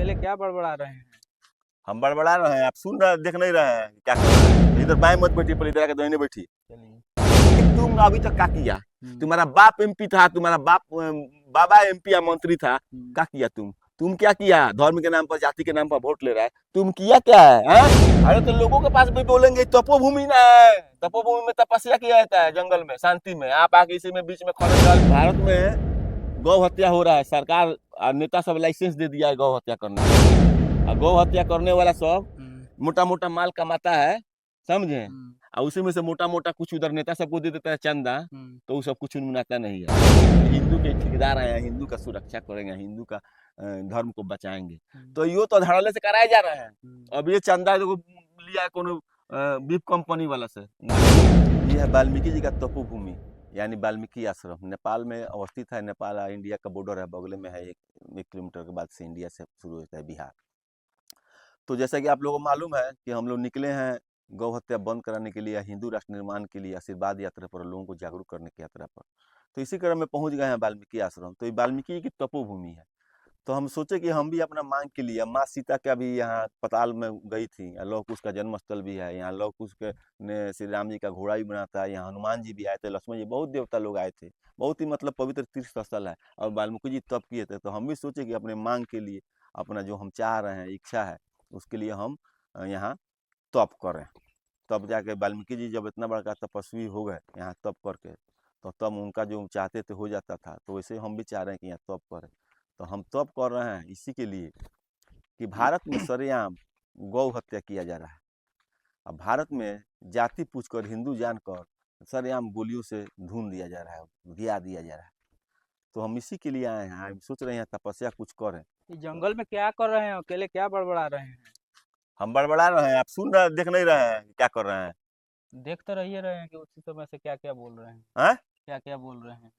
अकेले क्या बड़बड़ा रहे हैं? हम बड़बड़ा रहे हैं, आप सुन रहे देख नहीं रहे हैं क्या कर रहे हैं? इधर बाएं मत बैठी, पहले इधर आके दाहिने बैठी। चलिए। तुम अभी तक क्या किया? हम्म, तुम्हारा बाप एमपी था, तुम्हारा बाबा एमपी या मंत्री था। हम्म। क्या किया तुम क्या किया? धर्म के नाम पर, जाति के नाम पर वोट ले रहा है, तुम किया क्या है, हैं? अरे तो लोगों के पास भी बोलेंगे तपोभूमि ना है, तपोभूमि में तपस्या किया जाता है, जंगल में शांति में। आप आके इसी में बीच में खड़े डाल। भारत में गौ हत्या हो रहा है, सरकार और नेता सब लाइसेंस दे दिया है गौ हत्या करने का। और गौ हत्या करने वाला सब मोटा मोटा माल कमाता है, समझे? और उसी में से मोटा मोटा कुछ उधर नेता सबको दे देता है चंदा, तो वो सब कुछ मुनाता नहीं है। हिंदू के ठेकेदार हैं, हिंदू का सुरक्षा करेंगे, हिंदू का धर्म को बचाएंगे, तो यो तो धड़ल्ले से कराए जा रहे हैं। अब ये चंदा जो लिया है कोनो बीफ कंपनी वाला से। ये है वाल्मीकि जी का तपोभूमि, यानी वाल्मीकि आश्रम, नेपाल में अवस्थित है। नेपाल इंडिया का बॉर्डर है, बगल में है। 1 किलोमीटर के बाद से इंडिया से शुरू होता है बिहार। तो जैसा कि आप लोगों को मालूम है कि हम लोग निकले हैं गौ हत्या बंद कराने के लिए, हिंदू राष्ट्र निर्माण के लिए, आशीर्वाद यात्रा पर, लोगों को जागरूक करने की यात्रा पर। तो इसी क्रम में पहुंच गए हैं वाल्मीकि आश्रम। तो ये वाल्मीकि की तपोभूमि है। तो हम सोचे कि हम भी अपना मांग के लिए, माँ सीता का भी यहाँ पताल में गई थी, लौह कुश का जन्म स्थल भी है यहाँ। लौह कुश के ने श्री राम जी का घोड़ा भी बना था यहाँ, हनुमान जी भी आए थे, लक्ष्मण जी, बहुत देवता लोग आए थे। बहुत ही मतलब पवित्र तीर्थ स्थल है। और वाल्मीकि जी तप किए थे। तो हम भी सोचे कि अपने मांग के लिए, अपना जो हम चाह रहे हैं, इच्छा है, उसके लिए हम यहाँ तप करें। तब जाके वाल्मीकि जी जब इतना बड़ा तपस्वी हो गए यहाँ तप करके, तो तब उनका जो चाहते थे हो जाता था। तो वैसे हम भी चाह रहे हैं कि यहाँ तप करें। तो हम तप कर रहे हैं इसी के लिए कि भारत में सरेआम गौ हत्या किया जा रहा है। अब भारत में जाति पूछकर, हिंदू जानकर सरेआम गोलियों से ढूंढ दिया जा रहा है, गिरा दिया जा रहा है। तो हम इसी के लिए आए हैं। हम सोच रहे हैं तपस्या कुछ करें। ये जंगल में क्या कर रहे हैं? अकेले क्या बड़बड़ा रहे हैं? हम बड़बड़ा रहे हैं, आप सुन रहे देख नहीं रहे हैं क्या कर रहे हैं? देख तो रहे हैं कि उसी समय से क्या क्या बोल रहे हैं, हैं? क्या क्या बोल रहे हैं।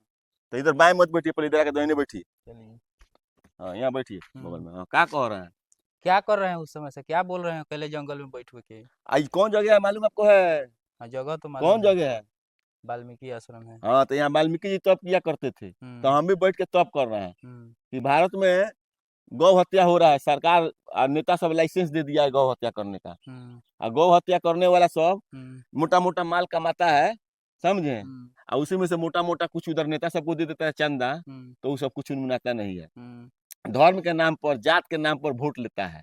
तो इधर बाएं मत बैठिए, पहले इधर आके दाहिने बैठिए। चलिए। हाँ, यहाँ बैठिए बगल में। हाँ, क्या कह रहे हैं? क्या कर रहे हैं? उस समय से क्या बोल रहे हैं अकेले जंगल में बैठ के? आज कौन जगह है मालूम आपको है? हाँ, जगह तो कौन मालूम है। जगह है? वाल्मीकि आश्रम है। हाँ, तो यहाँ वाल्मीकि जी तप किया करते थे, तो हम भी बैठ के तप कर रहे हैं कि भारत में गौ हत्या हो रहा है, सरकार और नेता सब लाइसेंस दे दिया है गौ हत्या करने का। और गौ हत्या करने वाला सब मोटा मोटा माल कमाता है, समझे? और उसी में से मोटा मोटा कुछ उधर नेता सबको दे देता है चंदा, तो वो सब कुछ मुनाता नहीं है। धर्म के नाम पर, जात के नाम पर वोट लेता है।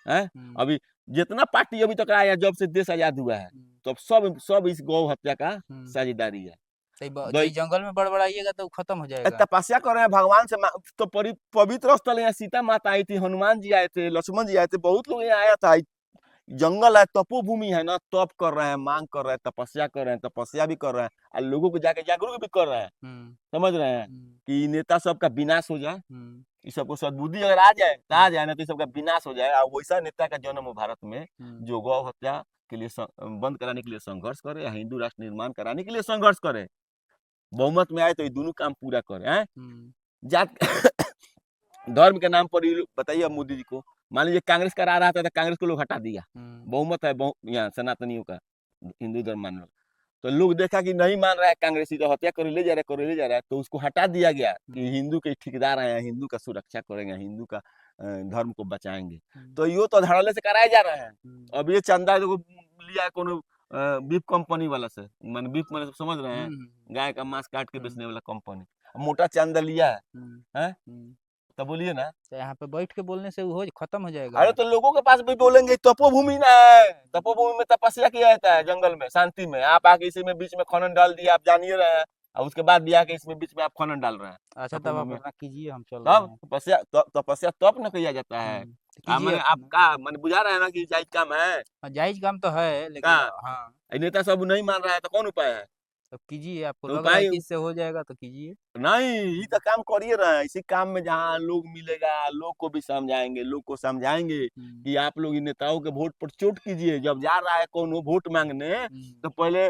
हैं? अभी जितना पार्टी अभी तक आया, जब से देश आजाद हुआ है, तो सब इस गौ हत्या का साझेदारी है। तो ये जंगल में बड़बड़ाइएगा तो खत्म हो जाएगा। तपस्या कर रहे हैं भगवान से। तो पवित्र स्थल, यहाँ सीता माता आई थी, हनुमान जी आए थे, लक्ष्मण जी आए थे, बहुत लोग यहाँ आया था। जंगल है, तपोभूमि है ना, तप कर रहे हैं, मांग कर रहे हैं, तपस्या कर रहे हैं, तपस्या भी कर रहे हैं, और लोगों को जाके जागरूक भी कर रहे हैं। समझ रहे हैं कि नेता सबका विनाश हो जाए, इस सबको सद्बुद्धि अगर आ जाए तो आ जाए, ना तो सबका विनाश हो जाए। और वैसा नेता का जन्म हो भारत में, जो गौ हत्या के लिए बंद कराने के लिए संघर्ष करे, या हिंदू राष्ट्र निर्माण कराने के लिए संघर्ष करे। बहुमत में आए तो ये दोनों काम पूरा करे। हैं? जात धर्म के नाम पर बताइए अब मोदी जी को, मान लीजिए कांग्रेस करा रहा था तो कांग्रेस को लोग हटा दिया, बहुमत है यहाँ सनातनियों का, हिंदू धर्म मान लो। तो लोग देखा कि नहीं मान रहा है कांग्रेसी, तो हत्या करे ले जा रहा है, तो उसको हटा दिया गया कि हिंदू के ठेकेदार हैं, हिंदू का सुरक्षा करेंगे, हिंदू का धर्म को बचाएंगे। तो यो तो धड़ल्ले से कराए जा रहे हैं। अब ये चंदा जो लिया है कोनो बीफ कंपनी वाला से, मान बीफ मैंने समझ रहे हैं, गाय का मांस काट के बेचने वाला कंपनी, मोटा चंदा लिया है। तो बोलिए ना, तो यहाँ पे बैठ के बोलने से हो खत्म हो जाएगा। अरे तो लोगों के पास भी बोलेंगे तपोभूमि ना है, तपोभूमि में तपस्या किया जाता है, जंगल में शांति में। आप आके इसी में बीच में खनन डाल दिया, आप जानिए रहे हैं, और उसके बाद भी आके इसमें बीच में आप खनन डाल रहे हैं। अच्छा, तब आप अपना कीजिए, हम चल रहे हैं। तपस्या तपस्या तप न किया जाता है। मैंने आपका मैंने बुझा रहा है ना कि जायज काम है। जायज काम तो है, लेकिन हाँ, नेता सब नहीं मान रहा है, तो कौन उपाय है? तो कीजिए, आपको तो लग रहा है कि इससे हो जाएगा तो कीजिए। नहीं, ये तो काम करिए रहे हैं। इसी काम में जहाँ लोग मिलेगा, लोग को भी समझाएंगे, लोग को समझाएंगे कि आप लोग इन नेताओं के वोट पर चोट कीजिए। जब जा रहा है कौन वोट मांगने, तो पहले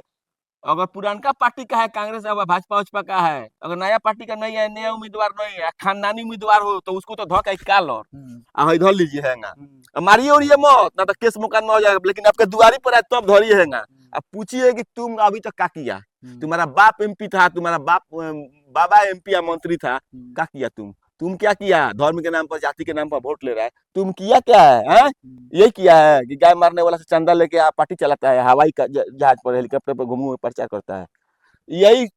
अगर पुरानका पार्टी का है, कांग्रेस अगर भाजपा उजपा का है, अगर नया पार्टी का नहीं है, नया उम्मीदवार नहीं है, खानदानी उम्मीदवार हो, तो उसको तो धोखा काल और धर लीजिए है ना, मारिए और ये मत, ना तो केस मुकदमा हो जाएगा। लेकिन आपके दुआरी पर आए तब धरिए है ना। अब पूछिए कि तुम अभी तक क्या किया? तुम्हारा बाप एमपी था, तुम्हारा बाबा एमपी या मंत्री था, क्या किया तुम क्या किया? धर्म के नाम पर, जाति के नाम पर वोट ले रहा है, तुम किया क्या है? हैं? यही किया है कि गाय मारने वाला से चंदा लेके आप पार्टी चलाता है, हवाई जहाज पर, हेलीकॉप्टर पर घूम प्रचार करता है। यही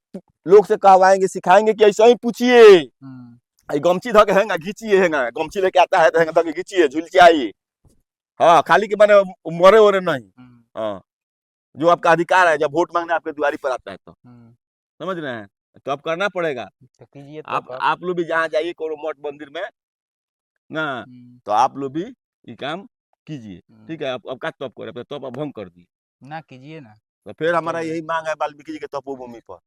लोग से कहवाएंगे, सिखाएंगे कि ऐसा ही पूछिए, गमछी धो के हैंगा घींचिए, हैंगा गमछी लेके आता है तो हैंगा धो के घींचिए, झुलचाइए। हाँ, खाली के माने मरे ओरे नहीं। हाँ, जो आपका अधिकार है, जब वोट मांगने आपके द्वारी पर आता है तो समझ रहे हैं, तो अब करना पड़ेगा। तो कीजिए आप लोग भी जहाँ जाइए कोनो मठ मंदिर में ना, तो आप लोग भी ये काम कीजिए, ठीक है। अब का तप करे, तप अब भंग कर दिए ना, कीजिए ना। तो फिर हमारा यही मांग है वाल्मीकि जी के तपोभूमि पर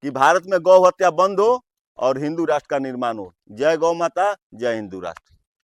कि भारत में गौ हत्या बंद हो और हिंदू राष्ट्र का निर्माण हो। जय गौ माता, जय हिंदू राष्ट्र।